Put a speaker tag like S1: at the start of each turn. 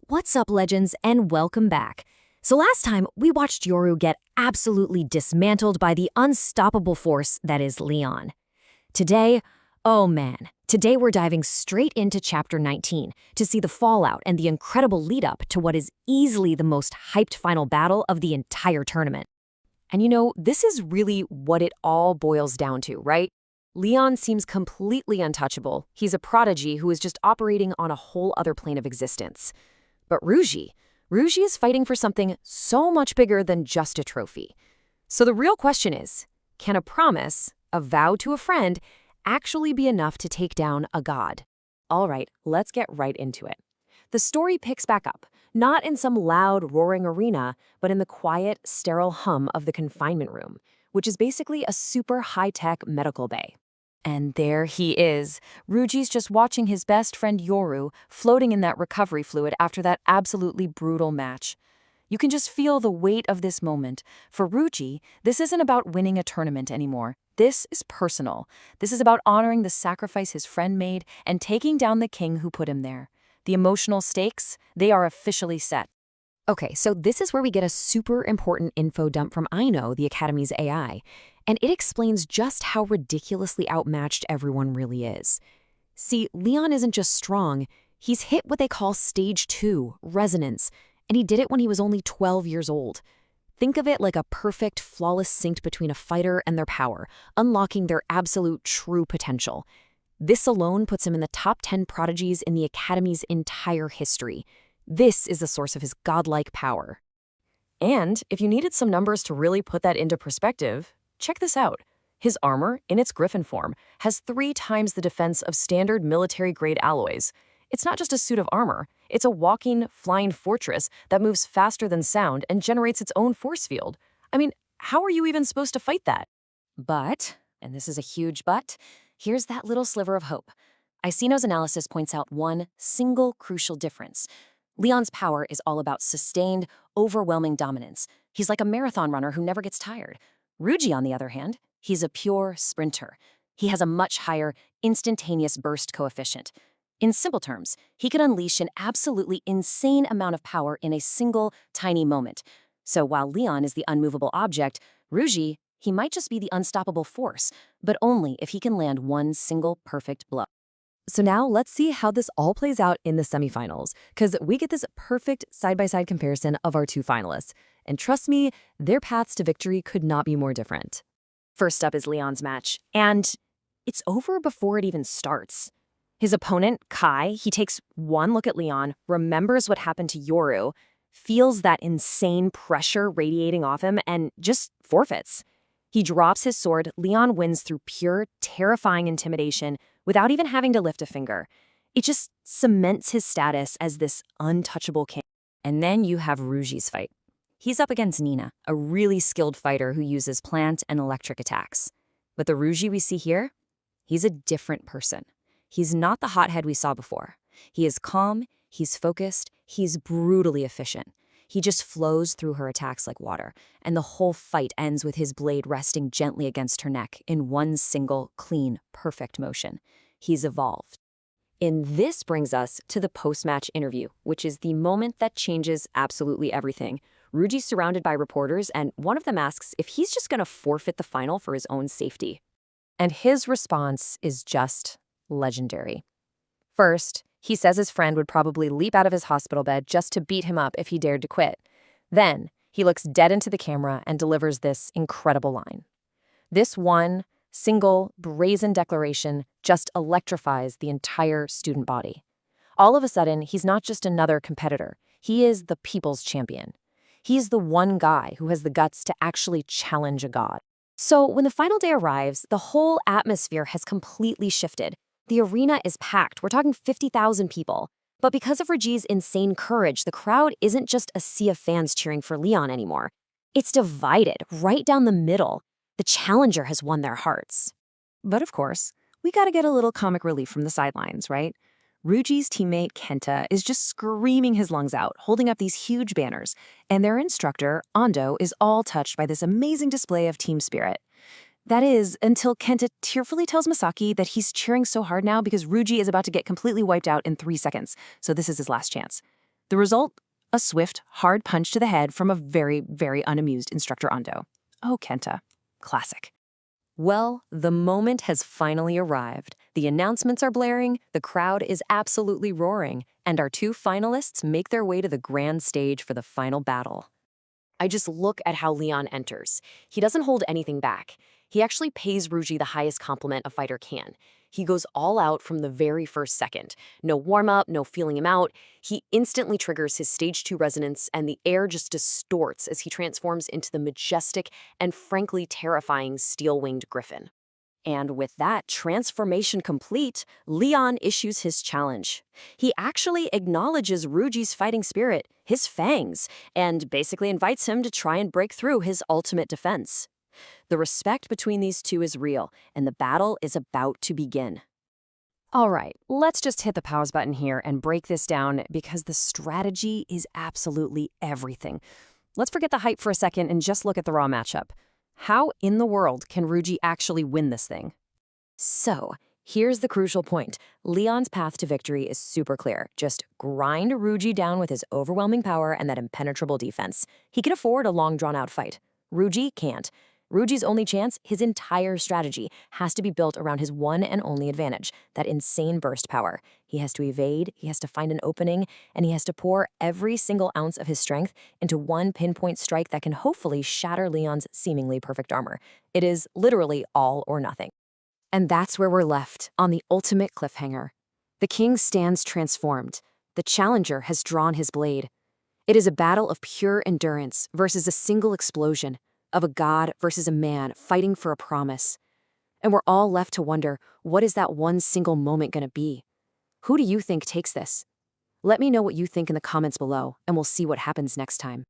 S1: What's up, legends, and welcome back. So last time, we watched Yoru get absolutely dismantled by the unstoppable force that is Leon. Today, oh man, today we're diving straight into Chapter 19 to see the fallout and the incredible lead-up to what is easily the most hyped final battle of the entire tournament. And you know, this is really what it all boils down to, right? Leon seems completely untouchable. He's a prodigy who is just operating on a whole other plane of existence. But Ryuji is fighting for something so much bigger than just a trophy. So the real question is, can a promise, a vow to a friend, actually be enough to take down a god? All right, let's get right into it. The story picks back up, not in some loud, roaring arena, but in the quiet, sterile hum of the confinement room, which is basically a super high-tech medical bay. And there he is. Ryuji's just watching his best friend Yoru floating in that recovery fluid after that absolutely brutal match. You can just feel the weight of this moment. For Ryuji, this isn't about winning a tournament anymore. This is personal. This is about honoring the sacrifice his friend made and taking down the king who put him there. The emotional stakes, they are officially set. Okay, so this is where we get a super important info dump from Aino, the Academy's AI, and it explains just how ridiculously outmatched everyone really is. See, Leon isn't just strong, he's hit what they call Stage 2, resonance, and he did it when he was only 12 years old. Think of it like a perfect, flawless sync between a fighter and their power, unlocking their absolute true potential. This alone puts him in the top 10 prodigies in the Academy's entire history. This is the source of his godlike power. And if you needed some numbers to really put that into perspective, check this out. His armor, in its Griffin form, has 3 times the defense of standard military-grade alloys. It's not just a suit of armor, it's a walking, flying fortress that moves faster than sound and generates its own force field. I mean, how are you even supposed to fight that? But, and this is a huge but, here's that little sliver of hope. Aisino's analysis points out one single crucial difference. Leon's power is all about sustained, overwhelming dominance. He's like a marathon runner who never gets tired. Ryuji, on the other hand, he's a pure sprinter. He has a much higher, instantaneous burst coefficient. In simple terms, he can unleash an absolutely insane amount of power in a single, tiny moment. So while Leon is the unmovable object, Ryuji, he might just be the unstoppable force, but only if he can land one single perfect blow. So now let's see how this all plays out in the semifinals, because we get this perfect side-by-side comparison of our 2 finalists. And trust me, their paths to victory could not be more different. First up is Leon's match, and it's over before it even starts. His opponent, Kai, he takes one look at Leon, remembers what happened to Yoru, feels that insane pressure radiating off him, and just forfeits. He drops his sword. Leon wins through pure, terrifying intimidation without even having to lift a finger. It just cements his status as this untouchable king. And then you have Ryuji's fight. He's up against Nina, a really skilled fighter who uses plant and electric attacks. But the Ryuji we see here, he's a different person. He's not the hothead we saw before. He is calm, he's focused, he's brutally efficient. He just flows through her attacks like water, and the whole fight ends with his blade resting gently against her neck in one single, clean, perfect motion. He's evolved. And this brings us to the post-match interview, which is the moment that changes absolutely everything. Ryuji's surrounded by reporters, and one of them asks if he's just going to forfeit the final for his own safety. And his response is just legendary. First, he says his friend would probably leap out of his hospital bed just to beat him up if he dared to quit. Then, he looks dead into the camera and delivers this incredible line. This one, single, brazen declaration just electrifies the entire student body. All of a sudden, he's not just another competitor. He is the people's champion. He's the one guy who has the guts to actually challenge a god. So when the final day arrives, the whole atmosphere has completely shifted. The arena is packed. We're talking 50,000 people. But because of Ryuji's insane courage, the crowd isn't just a sea of fans cheering for Leon anymore. It's divided right down the middle. The challenger has won their hearts. But of course, we gotta get a little comic relief from the sidelines, right? Ryuji's teammate Kenta is just screaming his lungs out, holding up these huge banners, and their instructor, Ando, is all touched by this amazing display of team spirit. That is, until Kenta tearfully tells Masaki that he's cheering so hard now because Ryuji is about to get completely wiped out in 3 seconds, so this is his last chance.
S2: The result? A swift, hard punch to the head from a very, very unamused Instructor Ando. Oh, Kenta. Classic.
S1: Well, the moment has finally arrived. The announcements are blaring, the crowd is absolutely roaring, and our two finalists make their way to the grand stage for the final battle. I just look at how Leon enters. He doesn't hold anything back. He actually pays Ryuji the highest compliment a fighter can. He goes all out from the very first second. No warm-up, no feeling him out. He instantly triggers his stage 2 resonance, and the air just distorts as he transforms into the majestic and frankly terrifying steel-winged Griffin. And with that transformation complete, Leon issues his challenge. He actually acknowledges Ryuji's fighting spirit, his fangs, and basically invites him to try and break through his ultimate defense. The respect between these two is real, and the battle is about to begin. All right, let's just hit the pause button here and break this down because the strategy is absolutely everything. Let's forget the hype for a second and just look at the raw matchup. How in the world can Ryuji actually win this thing? So, here's the crucial point. Leon's path to victory is super clear. Just grind Ryuji down with his overwhelming power and that impenetrable defense. He can afford a long, drawn-out fight. Ryuji can't. Ryuji's only chance, his entire strategy, has to be built around his one and only advantage, that insane burst power. He has to evade, he has to find an opening, and he has to pour every single ounce of his strength into one pinpoint strike that can hopefully shatter Leon's seemingly perfect armor. It is literally all or nothing. And that's where we're left, on the ultimate cliffhanger. The king stands transformed. The challenger has drawn his blade. It is a battle of pure endurance versus a single explosion, of a god versus a man fighting for a promise. And we're all left to wonder, what is that one single moment going to be? Who do you think takes this? Let me know what you think in the comments below, and we'll see what happens next time.